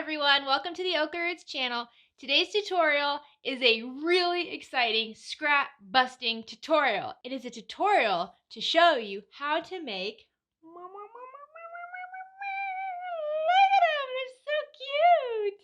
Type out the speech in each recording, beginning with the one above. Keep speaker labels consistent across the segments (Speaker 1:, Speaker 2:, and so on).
Speaker 1: everyone, welcome to the Ochre Roots channel. Today's tutorial is a really exciting scrap busting tutorial. It is a tutorial to show you how to make, look at them, they're so cute,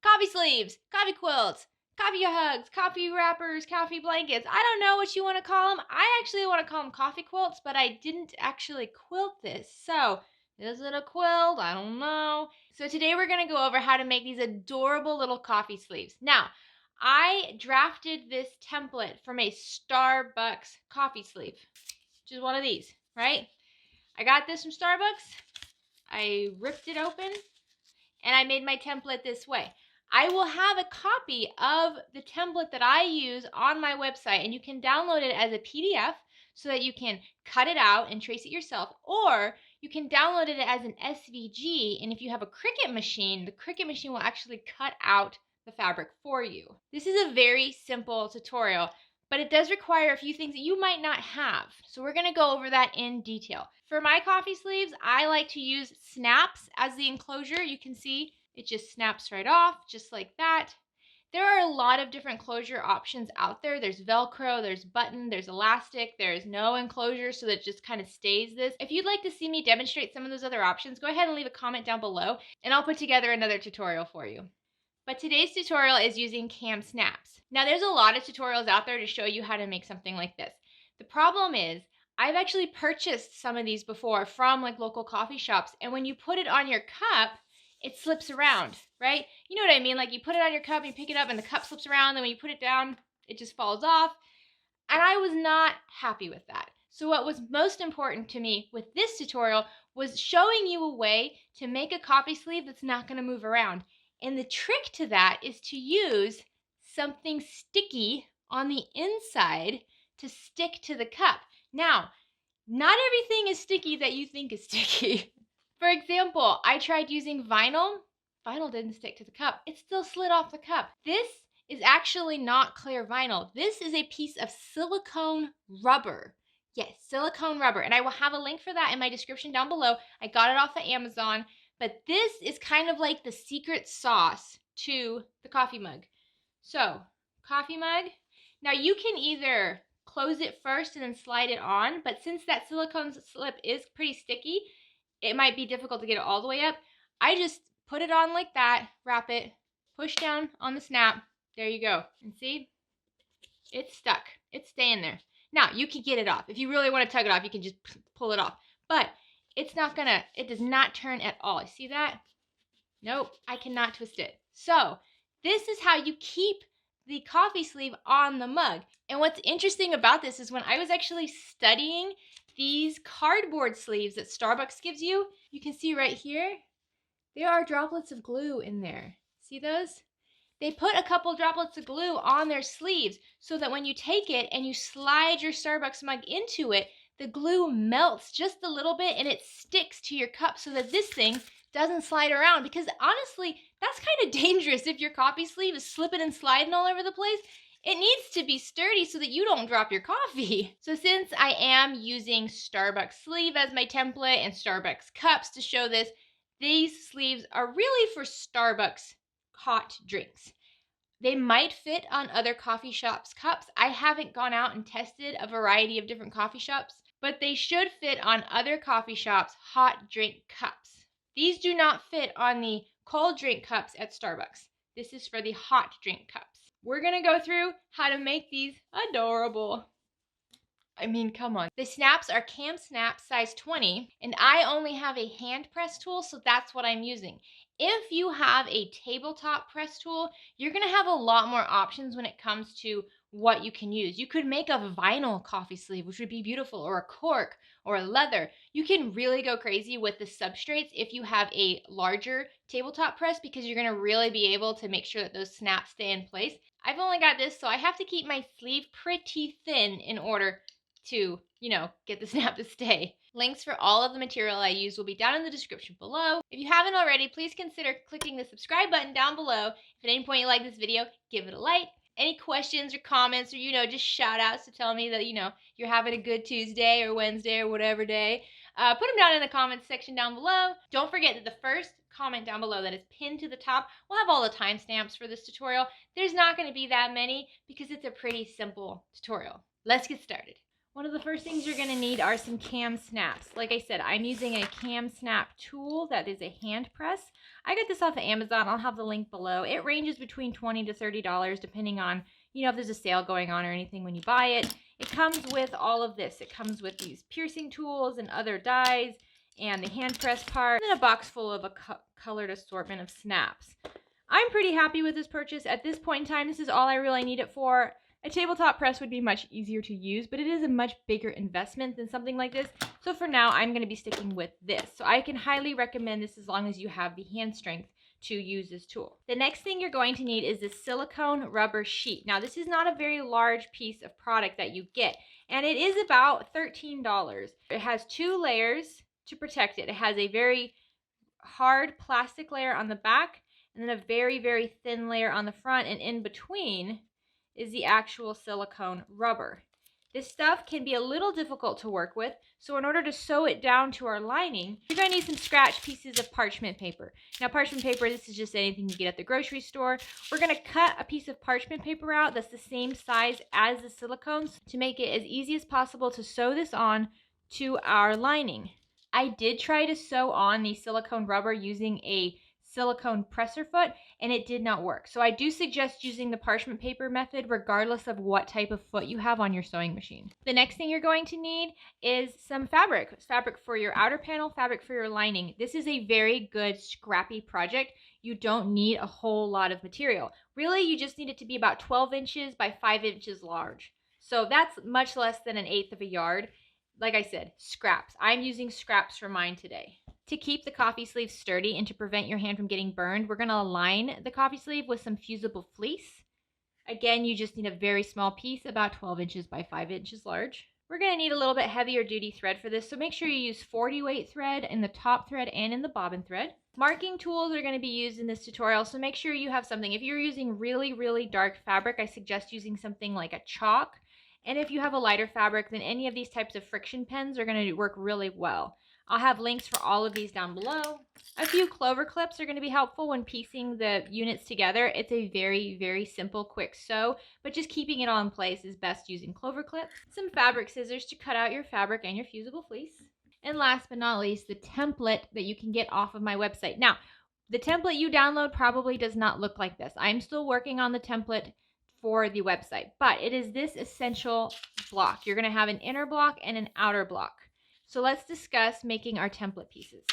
Speaker 1: coffee sleeves, coffee quilts, coffee hugs, coffee wrappers, coffee blankets. I don't know what you want to call them. I actually want to call them coffee quilts, but I didn't actually quilt this. So, is it a quilt? I don't know. So today we're going to go over how to make these adorable little coffee sleeves. Now, I drafted this template from a Starbucks coffee sleeve, which is one of these, right? I got this from Starbucks. I ripped it open, and I made my template this way. I will have a copy of the template that I use on my website, and you can download it as a PDF so that you can cut it out and trace it yourself, or you can download it as an SVG, and if you have a Cricut machine, the Cricut machine will actually cut out the fabric for you. This is a very simple tutorial, but it does require a few things that you might not have. So we're going to go over that in detail. For my coffee sleeves, I like to use snaps as the enclosure. You can see it just snaps right off, just like that. There are a lot of different closure options out there. There's Velcro, there's button, there's elastic, there's no enclosure, so that it just kind of stays this. If you'd like to see me demonstrate some of those other options, go ahead and leave a comment down below, and I'll put together another tutorial for you. But today's tutorial is using KAM snaps. Now, there's a lot of tutorials out there to show you how to make something like this. The problem is, I've actually purchased some of these before from like local coffee shops, and when you put it on your cup, it slips around, right? You know what I mean? Like you put it on your cup, you pick it up, and the cup slips around, and when you put it down, it just falls off. And I was not happy with that. So what was most important to me with this tutorial was showing you a way to make a coffee sleeve that's not going to move around. And the trick to that is to use something sticky on the inside to stick to the cup. Now, not everything is sticky that you think is sticky. For example, I tried using vinyl. Vinyl didn't stick to the cup. It still slid off the cup. This is actually not clear vinyl. This is a piece of silicone rubber. Yes, silicone rubber. And I will have a link for that in my description down below. I got it off of Amazon. But this is kind of like the secret sauce to the coffee mug. So, coffee mug. Now you can either close it first and then slide it on, but since that silicone slip is pretty sticky, it might be difficult to get it all the way up. I just put it on like that, wrap it, push down on the snap. There you go. And see? It's stuck. It's staying there. Now, you can get it off. If you really want to tug it off, you can just pull it off. But it does not turn at all. You see that? Nope, I cannot twist it. So, this is how you keep the coffee sleeve on the mug. And what's interesting about this is when I was actually studying these cardboard sleeves that Starbucks gives you, you can see right here, there are droplets of glue in there. See those? They put a couple droplets of glue on their sleeves so that when you take it and you slide your Starbucks mug into it, the glue melts just a little bit and it sticks to your cup so that this thing doesn't slide around. Because honestly, that's kind of dangerous if your coffee sleeve is slipping and sliding all over the place. It needs to be sturdy so that you don't drop your coffee. So since I am using Starbucks sleeve as my template and Starbucks cups to show this, these sleeves are really for Starbucks hot drinks. They might fit on other coffee shops' cups. I haven't gone out and tested a variety of different coffee shops, but they should fit on other coffee shops' hot drink cups. These do not fit on the cold drink cups at Starbucks. This is for the hot drink cups. We're going to go through how to make these adorable. I mean, come on. The snaps are KAM snaps size 20, and I only have a hand press tool, so that's what I'm using. If you have a tabletop press tool, you're going to have a lot more options when it comes to what you can use. You could make a vinyl coffee sleeve, which would be beautiful, or a cork, or a leather. You can really go crazy with the substrates if you have a larger tabletop press, because you're going to really be able to make sure that those snaps stay in place. I've only got this, so I have to keep my sleeve pretty thin in order to, get the snap to stay. Links for all of the material I use will be down in the description below. If you haven't already, please consider clicking the subscribe button down below. If at any point you like this video, give it a like. Any questions or comments or, just shout outs to tell me that, you're having a good Tuesday or Wednesday or whatever day, Put them down in the comments section down below. Don't forget that the first comment down below that is pinned to the top will have all the timestamps for this tutorial. There's not going to be that many because it's a pretty simple tutorial. Let's get started. One of the first things you're going to need are some KAM snaps. Like I said, I'm using a KAM snap tool that is a hand press. I got this off of Amazon. I'll have the link below. It ranges between $20 to $30 depending on, if there's a sale going on or anything when you buy it. It comes with all of this. It comes with these piercing tools and other dies and the hand press part, and then a box full of a colored assortment of snaps. I'm pretty happy with this purchase. At this point in time, this is all I really need it for. A tabletop press would be much easier to use, but it is a much bigger investment than something like this. So for now, I'm going to be sticking with this. So I can highly recommend this as long as you have the hand strength to use this tool. The next thing you're going to need is this silicone rubber sheet. Now, this is not a very large piece of product that you get, and it is about $13. It has 2 layers to protect it. It has a very hard plastic layer on the back, and then a very, very thin layer on the front, and in between is the actual silicone rubber. This stuff can be a little difficult to work with, so in order to sew it down to our lining, you're going to need some scratch pieces of parchment paper. Now, parchment paper, this is just anything you get at the grocery store. We're going to cut a piece of parchment paper out that's the same size as the silicones to make it as easy as possible to sew this on to our lining. I did try to sew on the silicone rubber using a silicone presser foot, and it did not work. So I do suggest using the parchment paper method regardless of what type of foot you have on your sewing machine. The next thing you're going to need is some fabric. It's fabric for your outer panel, fabric for your lining. This is a very good scrappy project. You don't need a whole lot of material. Really, you just need it to be about 12 inches by 5 inches large. So that's much less than 1/8 of a yard. Like I said, scraps. I'm using scraps for mine today. To keep the coffee sleeve sturdy and to prevent your hand from getting burned, we're going to align the coffee sleeve with some fusible fleece. Again, you just need a very small piece, about 12 inches by 5 inches large. We're going to need a little bit heavier duty thread for this, so make sure you use 40 weight thread in the top thread and in the bobbin thread. Marking tools are going to be used in this tutorial, so make sure you have something. If you're using really, really dark fabric, I suggest using something like a chalk. And if you have a lighter fabric, then any of these types of friction pens are going to work really well. I'll have links for all of these down below. A few clover clips are going to be helpful when piecing the units together. It's a very, very simple, quick sew, but just keeping it all in place is best using clover clips. Some fabric scissors to cut out your fabric and your fusible fleece. And last but not least, the template that you can get off of my website. Now, the template you download probably does not look like this. I'm still working on the template for the website, but it is this essential block. You're going to have an inner block and an outer block. So let's discuss making our template pieces.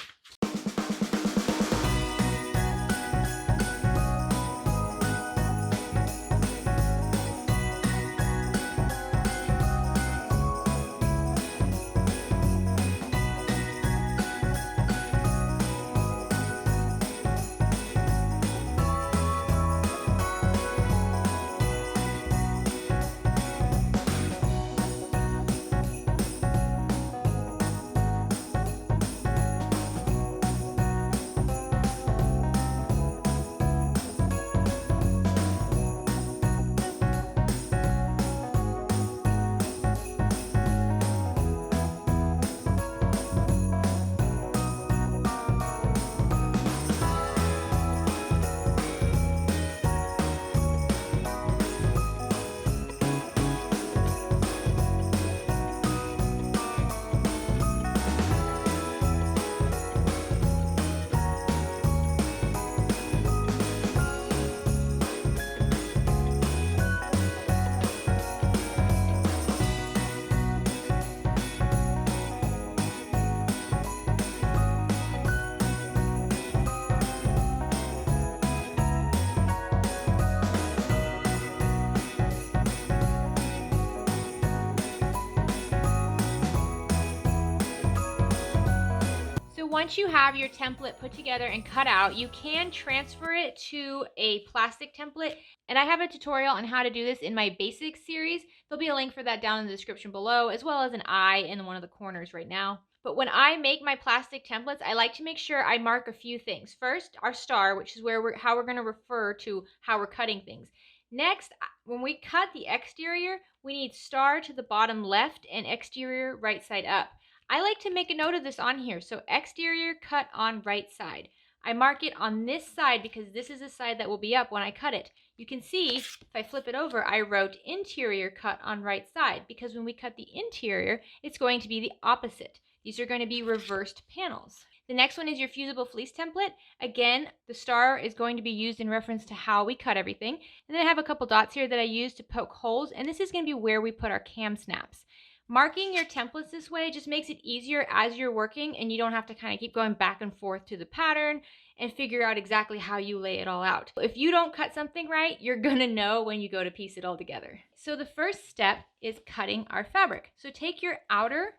Speaker 1: Once you have your template put together and cut out, you can transfer it to a plastic template. And I have a tutorial on how to do this in my basics series. There'll be a link for that down in the description below, as well as an eye in one of the corners right now. But when I make my plastic templates, I like to make sure I mark a few things. First, our star, which is how we're going to refer to how we're cutting things. Next, when we cut the exterior, we need star to the bottom left and exterior right side up. I like to make a note of this on here. So exterior cut on right side. I mark it on this side because this is the side that will be up when I cut it. You can see if I flip it over, I wrote interior cut on right side because when we cut the interior, it's going to be the opposite. These are going to be reversed panels. The next one is your fusible fleece template. Again, the star is going to be used in reference to how we cut everything. And then I have a couple dots here that I use to poke holes, and this is going to be where we put our KAM snaps. Marking your templates this way just makes it easier as you're working, and you don't have to kind of keep going back and forth to the pattern and figure out exactly how you lay it all out. If you don't cut something right, you're gonna know when you go to piece it all together. So the first step is cutting our fabric. So take your outer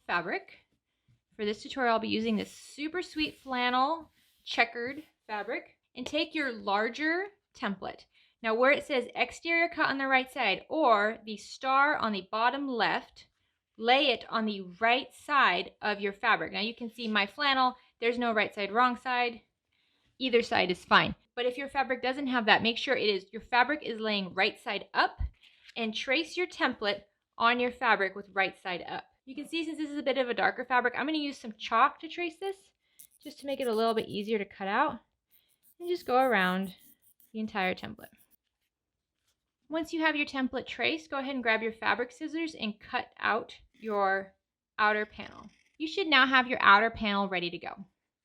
Speaker 1: fabric. For this tutorial, I'll be using this super sweet flannel checkered fabric, and take your larger template. Now where it says exterior cut on the right side or the star on the bottom left, lay it on the right side of your fabric. Now you can see my flannel, there's no right side, wrong side. Either side is fine. But if your fabric doesn't have that, make sure your fabric is laying right side up, and trace your template on your fabric with right side up. You can see since this is a bit of a darker fabric, I'm going to use some chalk to trace this just to make it a little bit easier to cut out, and just go around the entire template. Once you have your template traced, go ahead and grab your fabric scissors and cut out your outer panel. You should now have your outer panel ready to go.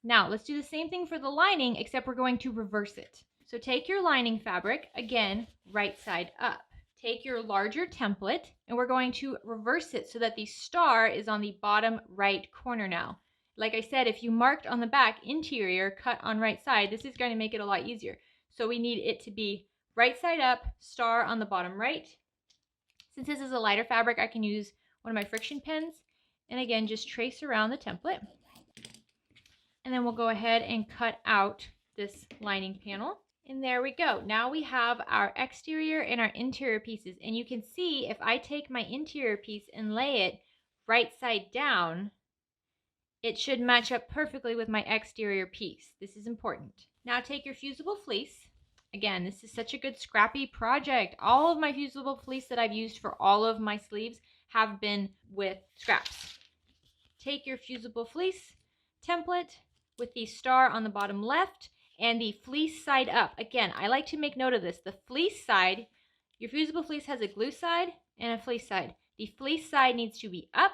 Speaker 1: Now let's do the same thing for the lining, except we're going to reverse it. So take your lining fabric, again, right side up. Take your larger template, and we're going to reverse it so that the star is on the bottom right corner now. Like I said, if you marked on the back interior cut on right side, this is going to make it a lot easier. So we need it to be right side up, star on the bottom right. Since this is a lighter fabric, I can use one of my friction pens, and again, just trace around the template. And then we'll go ahead and cut out this lining panel. And there we go. Now we have our exterior and our interior pieces. And you can see if I take my interior piece and lay it right side down, it should match up perfectly with my exterior piece. This is important. Now take your fusible fleece. Again, this is such a good scrappy project. All of my fusible fleece that I've used for all of my sleeves have been with scraps. Take your fusible fleece template with the star on the bottom left and the fleece side up. Again, I like to make note of this. The fleece side, your fusible fleece has a glue side and a fleece side. The fleece side needs to be up.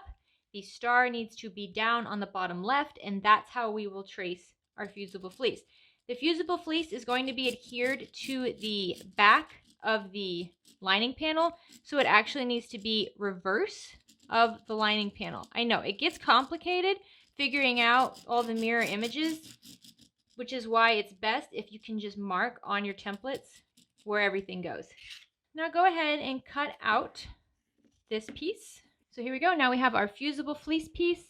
Speaker 1: The star needs to be down on the bottom left, and that's how we will trace our fusible fleece. The fusible fleece is going to be adhered to the back of the lining panel, so it actually needs to be reverse of the lining panel. I know it gets complicated figuring out all the mirror images, which is why it's best if you can just mark on your templates where everything goes. Now go ahead and cut out this piece. So here we go. Now we have our fusible fleece piece,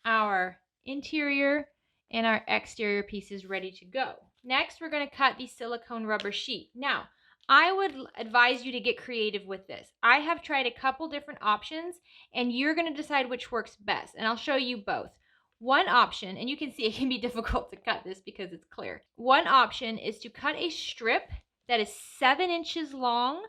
Speaker 1: our interior, and our exterior pieces ready to go. Next, we're going to cut the silicone rubber sheet. Now, I would advise you to get creative with this. I have tried a couple different options, and you're going to decide which works best, and I'll show you both. One option, and you can see it can be difficult to cut this because it's clear. One option is to cut a strip that is 7 inches long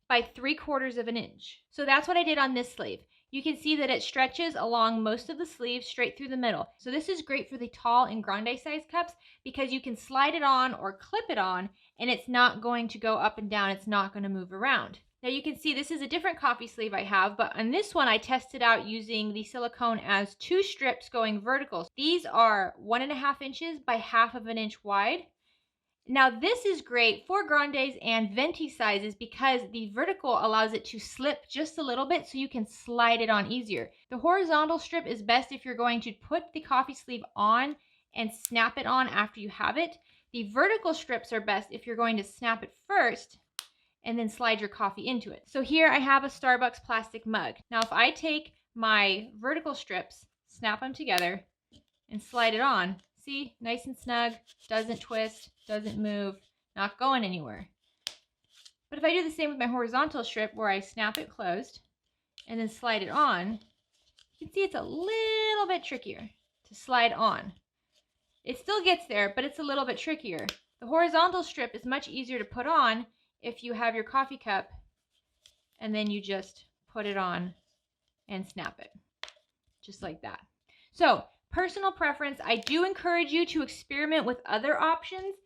Speaker 1: by 3/4 of an inch. So that's what I did on this sleeve. You can see that it stretches along most of the sleeve straight through the middle. So this is great for the tall and grande size cups because you can slide it on or clip it on, and it's not going to go up and down. It's not going to move around. Now you can see this is a different coffee sleeve I have, but on this one I tested out using the silicone as 2 strips going vertical. These are 1.5 inches by 1/2 inch wide. Now this is great for grandes and venti sizes because the vertical allows it to slip just a little bit so you can slide it on easier. The horizontal strip is best if you're going to put the coffee sleeve on and snap it on after you have it. The vertical strips are best if you're going to snap it first and then slide your coffee into it. So here I have a Starbucks plastic mug. Now if I take my vertical strips, snap them together, and slide it on, see, nice and snug, doesn't twist, doesn't move, not going anywhere. But if I do the same with my horizontal strip where I snap it closed and then slide it on, you can see it's a little bit trickier to slide on. It still gets there, but it's a little bit trickier. The horizontal strip is much easier to put on if you have your coffee cup and then you just put it on and snap it, just like that. So, personal preference, I do encourage you to experiment with other options,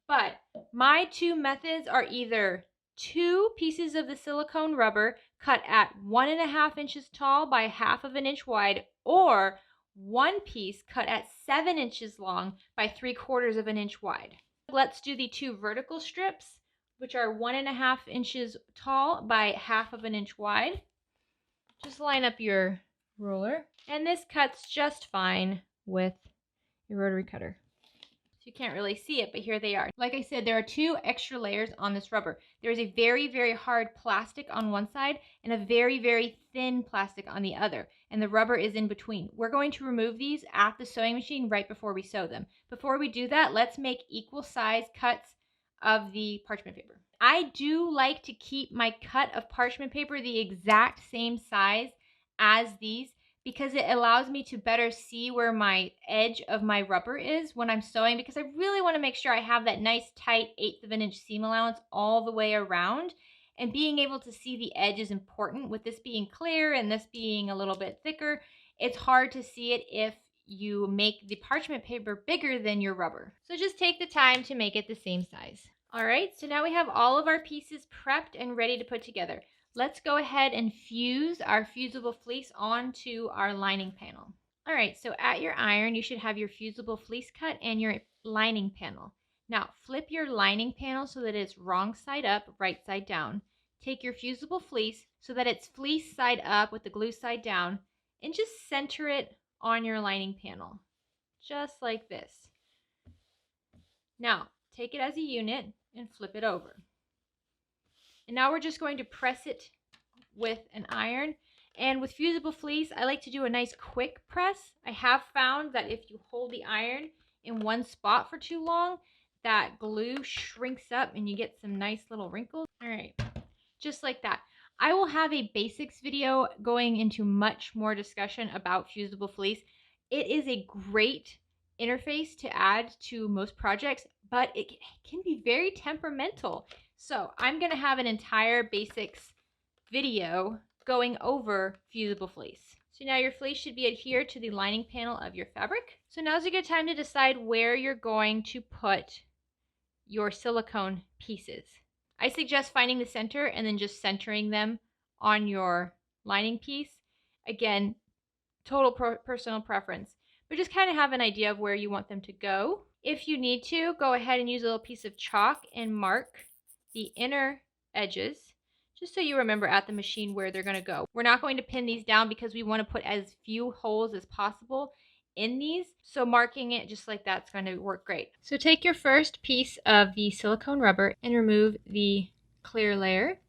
Speaker 1: but my two methods are either 2 pieces of the silicone rubber cut at 1.5 inches tall by 1/2 inch wide, or 1 piece cut at 7 inches long by 3/4 inch wide. Let's do the 2 vertical strips, which are 1.5 inches tall by 1/2 inch wide. Just line up your ruler, and this cuts just fine with your rotary cutter. So you can't really see it, but here they are. Like I said, there are 2 extra layers on this rubber. There is a very, very hard plastic on one side and a very, very thin plastic on the other, and the rubber is in between. We're going to remove these at the sewing machine right before we sew them. Before we do that, let's make equal size cuts of the parchment paper. I do like to keep my cut of parchment paper the exact same size as these because it allows me to better see where my edge of my rubber is when I'm sewing, because I really want to make sure I have that nice tight 1/8 inch seam allowance all the way around. And being able to see the edge is important. With this being clear and this being a little bit thicker, it's hard to see it if you make the parchment paper bigger than your rubber. So just take the time to make it the same size. All right, so now we have all of our pieces prepped and ready to put together. Let's go ahead and fuse our fusible fleece onto our lining panel. All right, so at your iron, you should have your fusible fleece cut and your lining panel. Now, flip your lining panel so that it's wrong side up, right side down. Take your fusible fleece so that it's fleece side up with the glue side down, and just center it on your lining panel, just like this. Now, take it as a unit and flip it over. And now we're just going to press it with an iron. And with fusible fleece, I like to do a nice quick press. I have found that if you hold the iron in one spot for too long, that glue shrinks up and you get some nice little wrinkles. All right, just like that. I will have a basics video going into much more discussion about fusible fleece. It is a great interface to add to most projects, but it can be very temperamental. So I'm going to have an entire basics video going over fusible fleece. So now your fleece should be adhered to the lining panel of your fabric. So now's a good time to decide where you're going to put your silicone pieces. I suggest finding the center and then just centering them on your lining piece. Again, total personal preference, but just kind of have an idea of where you want them to go. If you need to, go ahead and use a little piece of chalk and mark the inner edges, just so you remember at the machine where they're going to go. We're not going to pin these down because we want to put as few holes as possible in these, so marking it just like that's going to work great. So take your first piece of the silicone rubber and remove the clear layer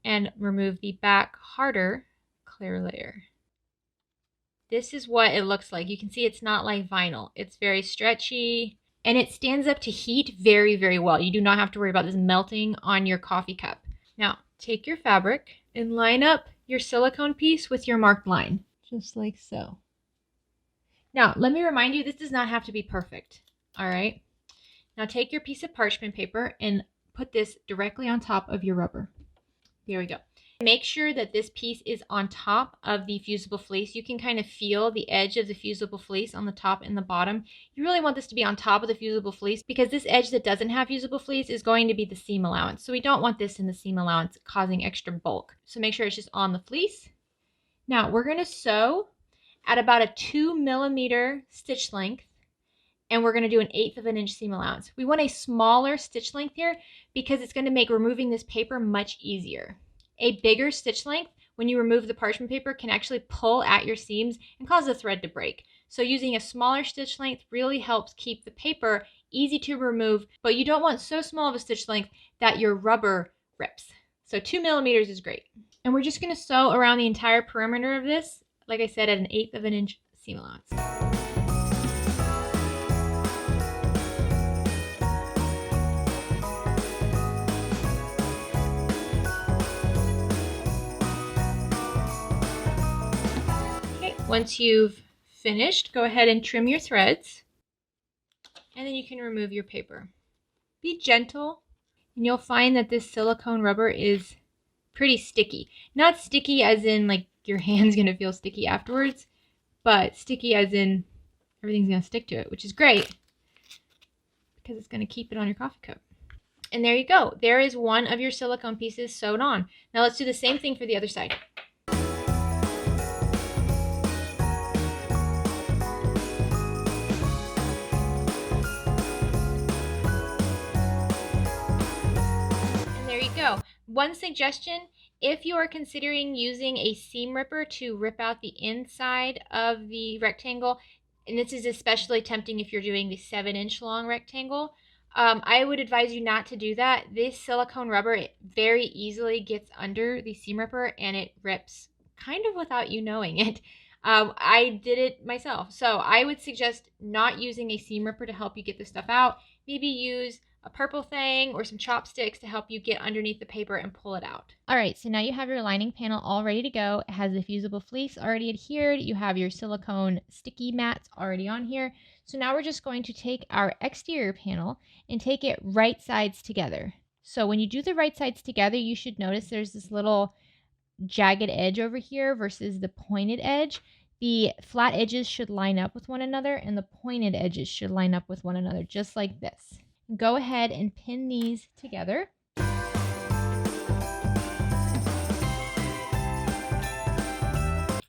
Speaker 1: and remove the back harder clear layer. This is what it looks like. You can see it's not like vinyl. It's very stretchy and it stands up to heat very, very well. You do not have to worry about this melting on your coffee cup. Now, take your fabric and line up your silicone piece with your marked line, just like so. Now, let me remind you, this does not have to be perfect, all right? Now, take your piece of parchment paper and put this directly on top of your rubber. There we go. Make sure that this piece is on top of the fusible fleece. You can kind of feel the edge of the fusible fleece on the top and the bottom. You really want this to be on top of the fusible fleece because this edge that doesn't have fusible fleece is going to be the seam allowance. So we don't want this in the seam allowance causing extra bulk. So make sure it's just on the fleece. Now we're going to sew at about a 2 millimeter stitch length, and we're going to do an 1/8 inch seam allowance. We want a smaller stitch length here because it's going to make removing this paper much easier. A bigger stitch length, when you remove the parchment paper, can actually pull at your seams and cause the thread to break. So using a smaller stitch length really helps keep the paper easy to remove, but you don't want so small of a stitch length that your rubber rips. So 2 millimeters is great. And we're just going to sew around the entire perimeter of this, like I said, at an 1/8 inch seam allowance. Once you've finished, go ahead and trim your threads, and then you can remove your paper. Be gentle, and you'll find that this silicone rubber is pretty sticky. Not sticky as in like your hand's gonna feel sticky afterwards, but sticky as in everything's going to stick to it, which is great because it's going to keep it on your coffee cup. And there you go. There is one of your silicone pieces sewed on. Now let's do the same thing for the other side. And there you go. One suggestion, if you are considering using a seam ripper to rip out the inside of the rectangle, and this is especially tempting if you're doing the 7-inch long rectangle, I would advise you not to do that. This silicone rubber, it very easily gets under the seam ripper and it rips kind of without you knowing it. I did it myself. So I would suggest not using a seam ripper to help you get this stuff out. Maybe use a purple thing or some chopsticks to help you get underneath the paper and pull it out. All right, so now you have your lining panel all ready to go. It has the fusible fleece already adhered. You have your silicone sticky mats already on here. So now we're just going to take our exterior panel and take it right sides together. So when you do the right sides together, you should notice there's this little jagged edge over here versus the pointed edge. The flat edges should line up with one another and the pointed edges should line up with one another, just like this. Go ahead and pin these together.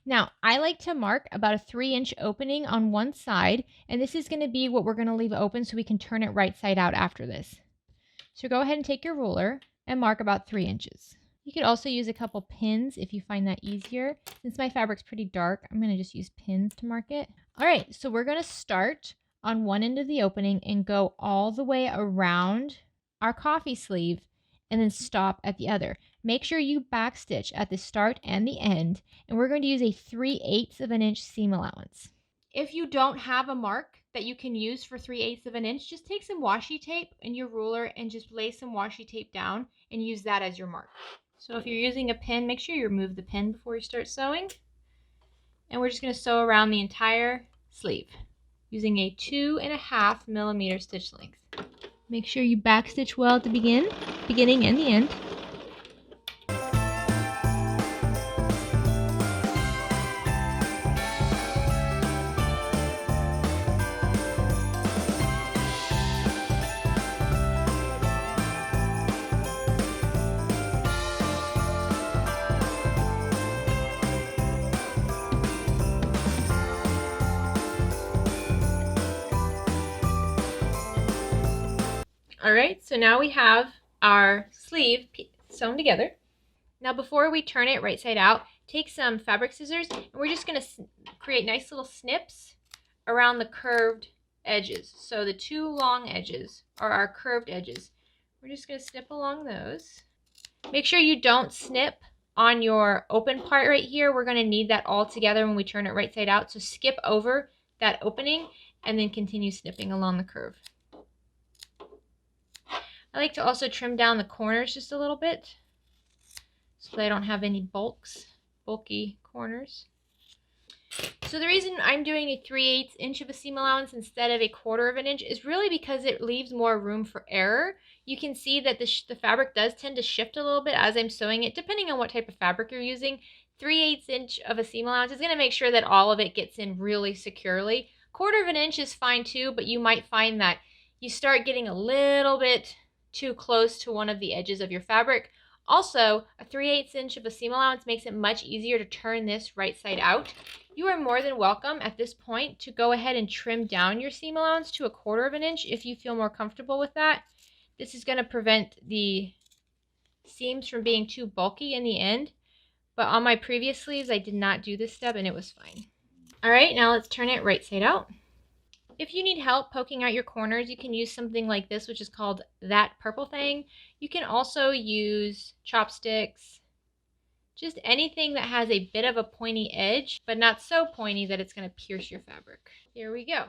Speaker 1: Now, I like to mark about a 3-inch opening on one side, and this is going to be what we're going to leave open so we can turn it right side out after this. So go ahead and take your ruler and mark about 3 inches. You could also use a couple pins if you find that easier. Since my fabric's pretty dark, I'm going to just use pins to mark it. All right, so we're going to start on one end of the opening and go all the way around our coffee sleeve and then stop at the other. Make sure you backstitch at the start and the end, and we're going to use a 3/8 of an inch seam allowance. If you don't have a mark that you can use for 3/8 of an inch, just take some washi tape and your ruler and just lay some washi tape down and use that as your mark. So if you're using a pin, make sure you remove the pin before you start sewing. And we're just going to sew around the entire sleeve using a 2.5 millimeter stitch length. Make sure you backstitch well at the beginning and the end. All right, so now we have our sleeve sewn together. Now before we turn it right side out, take some fabric scissors and we're just going to create nice little snips around the curved edges. So the 2 long edges are our curved edges. We're just going to snip along those. Make sure you don't snip on your open part right here. We're going to need that all together when we turn it right side out. So skip over that opening and then continue snipping along the curve. I like to also trim down the corners just a little bit so they don't have any bulky corners. So the reason I'm doing a 3/8 inch of a seam allowance instead of a 1/4 of an inch is really because it leaves more room for error. You can see that the fabric does tend to shift a little bit as I'm sewing it, depending on what type of fabric you're using. 3/8 inch of a seam allowance is going to make sure that all of it gets in really securely. 1/4 of an inch is fine too, but you might find that you start getting a little bit too close to one of the edges of your fabric. Also, a 3/8 inch of a seam allowance makes it much easier to turn this right side out. You are more than welcome at this point to go ahead and trim down your seam allowance to a 1/4 of an inch if you feel more comfortable with that. This is going to prevent the seams from being too bulky in the end. But on my previous sleeves, I did not do this step and it was fine. All right, now let's turn it right side out. If you need help poking out your corners, you can use something like this, which is called that purple thing. You can also use chopsticks, just anything that has a bit of a pointy edge, but not so pointy that it's going to pierce your fabric. Here we go.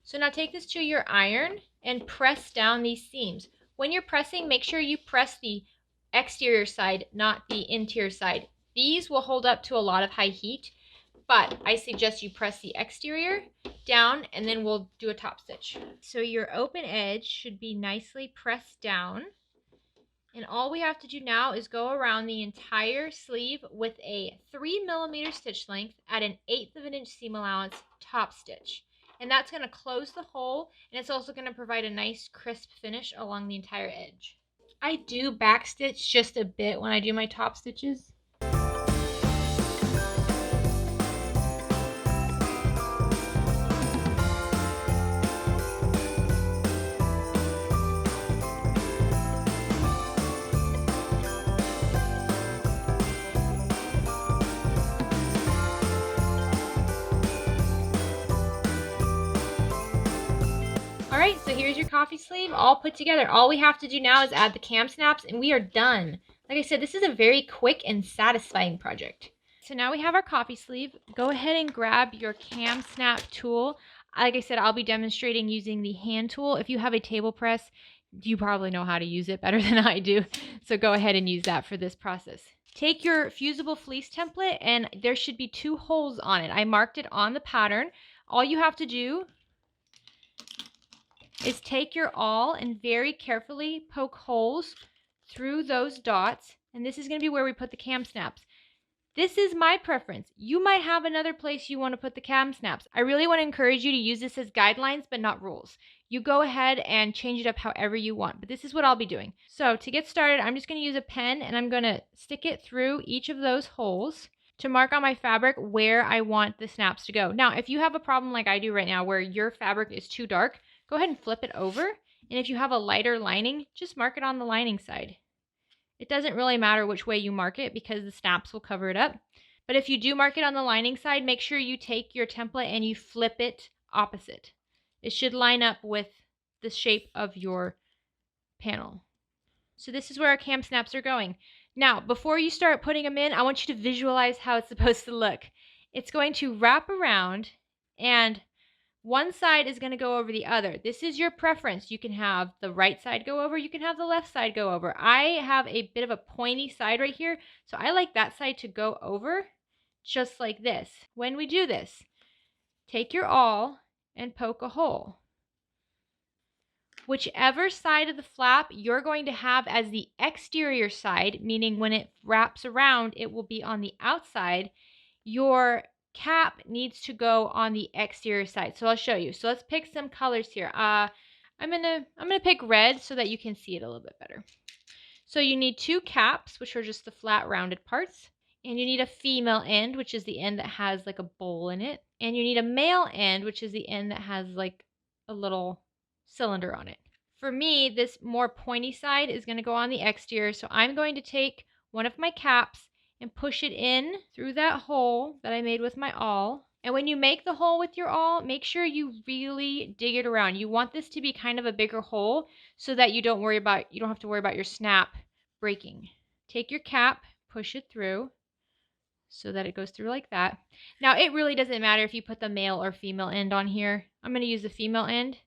Speaker 1: So now take this to your iron and press down these seams. When you're pressing, make sure you press the exterior side, not the interior side. These will hold up to a lot of high heat, but I suggest you press the exterior down and then we'll do a top stitch. So your open edge should be nicely pressed down And all we have to do now is go around the entire sleeve with a 3mm stitch length at an 1/8 of an inch seam allowance top stitch. And that's going to close the hole, and it's also going to provide a nice crisp finish along the entire edge. I do back stitch just a bit when I do my top stitches. Alright, so here's your coffee sleeve all put together. All we have to do now is add the KAM snaps and we are done. Like I said, this is a very quick and satisfying project. So now we have our coffee sleeve. Go ahead and grab your KAM snap tool. Like I said, I'll be demonstrating using the hand tool. If you have a table press, you probably know how to use it better than I do. So go ahead and use that for this process. Take your fusible fleece template and there should be 2 holes on it. I marked it on the pattern. All you have to do is take your awl and very carefully poke holes through those dots. And this is going to be where we put the KAM snaps. This is my preference. You might have another place you want to put the KAM snaps. I really want to encourage you to use this as guidelines, but not rules. You go ahead and change it up however you want, but this is what I'll be doing. So to get started, I'm just going to use a pen and I'm going to stick it through each of those holes to mark on my fabric where I want the snaps to go. Now, if you have a problem like I do right now where your fabric is too dark, go ahead and flip it over. And if you have a lighter lining, just mark it on the lining side. It doesn't really matter which way you mark it because the snaps will cover it up. But if you do mark it on the lining side, make sure you take your template and you flip it opposite. It should line up with the shape of your panel. So this is where our KAM snaps are going. Now, before you start putting them in, I want you to visualize how it's supposed to look. It's going to wrap around and one side is going to go over the other. This is your preference. You can have the right side go over. You can have the left side go over. I have a bit of a pointy side right here, so I like that side to go over just like this. When we do this, take your awl and poke a hole. Whichever side of the flap you're going to have as the exterior side, meaning when it wraps around, it will be on the outside, your cap needs to go on the exterior side. So I'll show you. So let's pick some colors here. I'm gonna pick red so that you can see it a little bit better. So you need 2 caps, which are just the flat rounded parts, and you need a female end, which is the end that has like a bowl in it, and you need a male end, which is the end that has like a little cylinder on it. For me, this more pointy side is going to go on the exterior, so I'm going to take one of my caps and push it in through that hole that I made with my awl. And when you make the hole with your awl, make sure you really dig it around. You want this to be kind of a bigger hole so that you don't have to worry about your snap breaking. Take your cap, push it through so that it goes through like that. Now, it really doesn't matter if you put the male or female end on here. I'm going to use the female end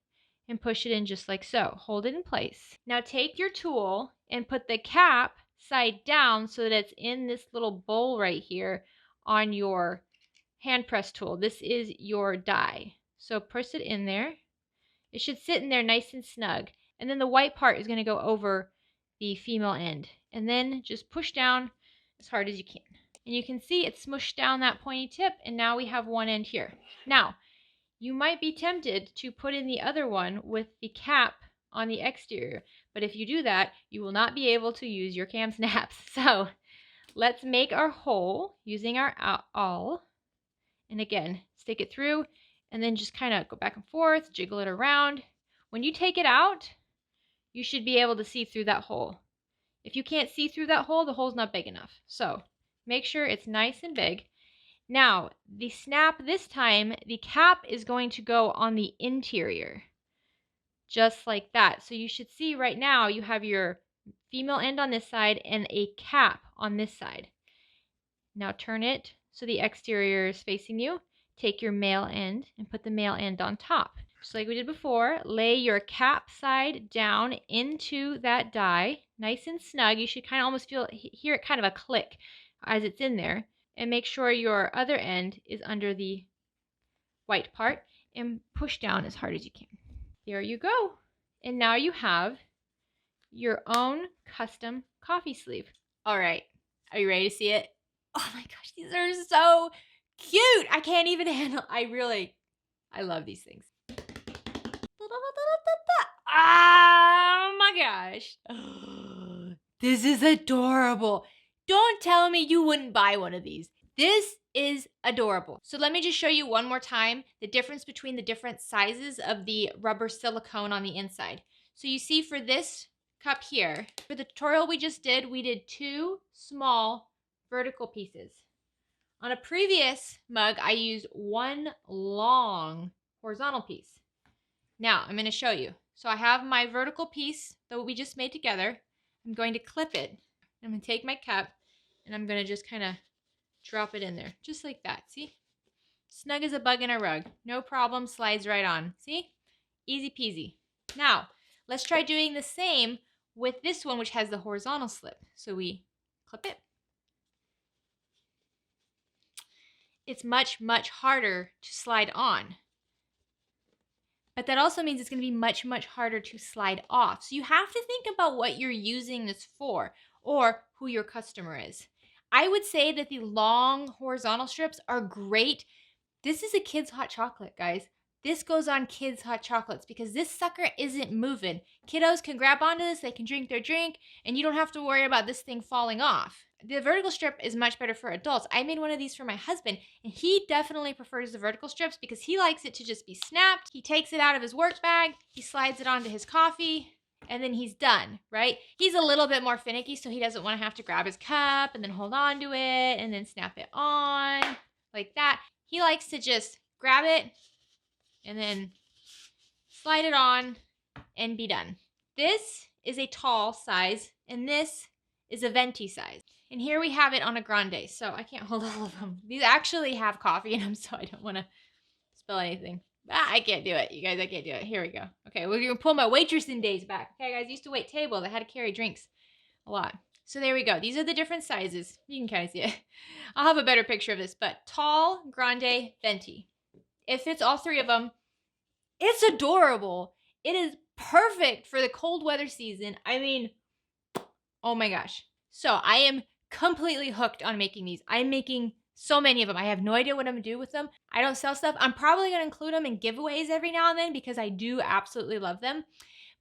Speaker 1: and push it in just like so. Hold it in place. Now take your tool and put the cap side down so that it's in this little bowl right here on your hand press tool. This is your die. So press it in there. It should sit in there nice and snug. And then the white part is going to go over the female end. And then just push down as hard as you can. And you can see it smushed down that pointy tip, and now we have one end here. Now, you might be tempted to put in the other one with the cap on the exterior, but if you do that, you will not be able to use your KAM snaps. So let's make our hole using our awl, and again, stick it through, and then just kind of go back and forth, jiggle it around. When you take it out, you should be able to see through that hole. If you can't see through that hole, the hole's not big enough. So make sure it's nice and big. Now, the snap this time, the cap is going to go on the interior, just like that. So you should see right now you have your female end on this side and a cap on this side. Now turn it so the exterior is facing you. Take your male end and put the male end on top. Just like we did before, lay your cap side down into that die, nice and snug. You should kind of almost hear it kind of a click as it's in there. And make sure your other end is under the white part and push down as hard as you can. There you go. And now you have your own custom coffee sleeve. All right, are you ready to see it? Oh my gosh, these are so cute. I can't even handle, I love these things. Oh my gosh. This is adorable. Don't tell me you wouldn't buy one of these. This is adorable. So let me just show you one more time the difference between the different sizes of the rubber silicone on the inside. So you see for this cup here, for the tutorial we just did, we did 2 small vertical pieces. On a previous mug, I used 1 long horizontal piece. Now I'm going to show you. So I have my vertical piece that we just made together. I'm going to clip it. I'm going to take my cup and I'm going to just kind of drop it in there. Just like that. See? Snug as a bug in a rug. No problem. Slides right on. See? Easy peasy. Now, let's try doing the same with this one, which has the horizontal slip. So we clip it. It's much, much harder to slide on. But that also means it's going to be much, much harder to slide off. So you have to think about what you're using this for or who your customer is. I would say that the long horizontal strips are great. This is a kid's hot chocolate, guys. This goes on kids' hot chocolates because this sucker isn't moving. Kiddos can grab onto this, they can drink their drink, and you don't have to worry about this thing falling off. The vertical strip is much better for adults. I made one of these for my husband, and he definitely prefers the vertical strips because he likes it to just be snapped. He takes it out of his work bag, he slides it onto his coffee, and then he's done, right? He's a little bit more finicky, so he doesn't want to have to grab his cup and then hold on to it and then snap it on like that. He likes to just grab it and then slide it on and be done. This is a tall size, and this is a venti size. And here we have it on a grande, so I can't hold all of them. These actually have coffee in them, so I don't want to spill anything. I can't do it, you guys. I can't do it. Here we go. Okay, we're going to pull my waitressing days back. Okay, guys, I used to wait tables. I had to carry drinks a lot. So there we go. These are the different sizes. You can kind of see it. I'll have a better picture of this, but tall, grande, venti. It fits all 3 of them. It's adorable. It is perfect for the cold weather season. I mean, oh my gosh. So I am completely hooked on making these. I'm making so many of them. I have no idea what I'm going to do with them. I don't sell stuff. I'm probably going to include them in giveaways every now and then because I do absolutely love them.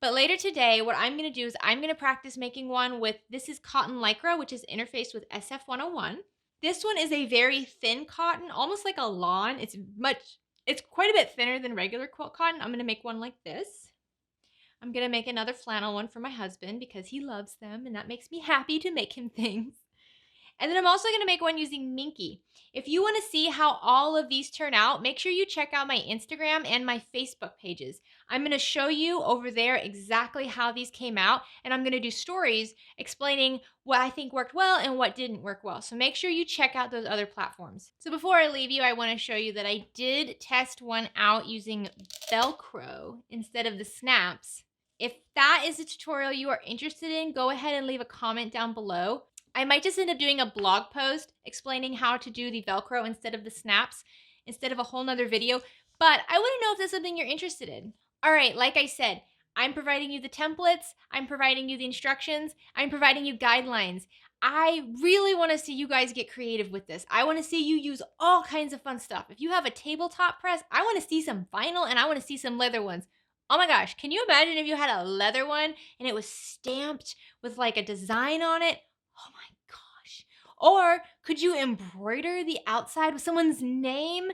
Speaker 1: But later today, what I'm going to do is I'm going to practice making one with, this is cotton lycra, which is interfaced with SF101. This one is a very thin cotton, almost like a lawn. It's quite a bit thinner than regular quilt cotton. I'm going to make one like this. I'm going to make another flannel one for my husband because he loves them and that makes me happy to make him things. And then I'm also going to make one using Minky. If you want to see how all of these turn out, make sure you check out my Instagram and my Facebook pages. I'm going to show you over there exactly how these came out, and I'm going to do stories explaining what I think worked well and what didn't work well. So make sure you check out those other platforms. So before I leave you, I want to show you that I did test one out using Velcro instead of the snaps. If that is a tutorial you are interested in, go ahead and leave a comment down below. I might just end up doing a blog post explaining how to do the Velcro instead of the snaps, instead of a whole nother video, but I want to know if that's something you're interested in. All right, like I said, I'm providing you the templates, I'm providing you the instructions, I'm providing you guidelines. I really want to see you guys get creative with this. I want to see you use all kinds of fun stuff. If you have a tabletop press, I want to see some vinyl and I want to see some leather ones. Oh my gosh, can you imagine if you had a leather one and it was stamped with like a design on it? Oh my gosh. Or could you embroider the outside with someone's name?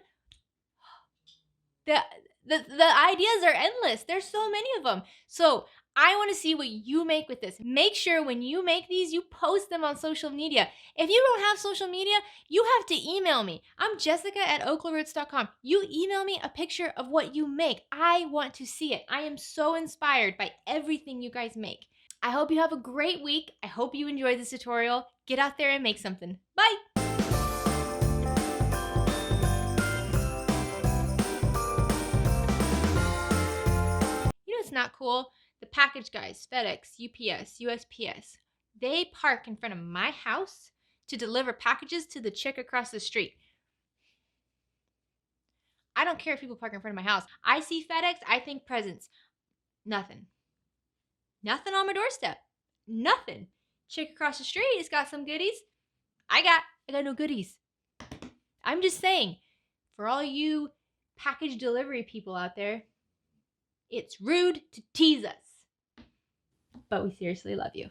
Speaker 1: The ideas are endless. There's so many of them. So I want to see what you make with this. Make sure when you make these, you post them on social media. If you don't have social media, you have to email me. I'm Jessica@oaklaroots.com. You email me a picture of what you make. I want to see it. I am so inspired by everything you guys make. I hope you have a great week. I hope you enjoyed this tutorial. Get out there and make something. Bye! You know what's not cool? The package guys, FedEx, UPS, USPS, they park in front of my house to deliver packages to the chick across the street. I don't care if people park in front of my house. I see FedEx, I think presents. Nothing. Nothing on my doorstep. nothing. Chick across the street has got some goodies. I got no goodies. I'm just saying, for all you package delivery people out there, it's rude to tease us. But we seriously love you.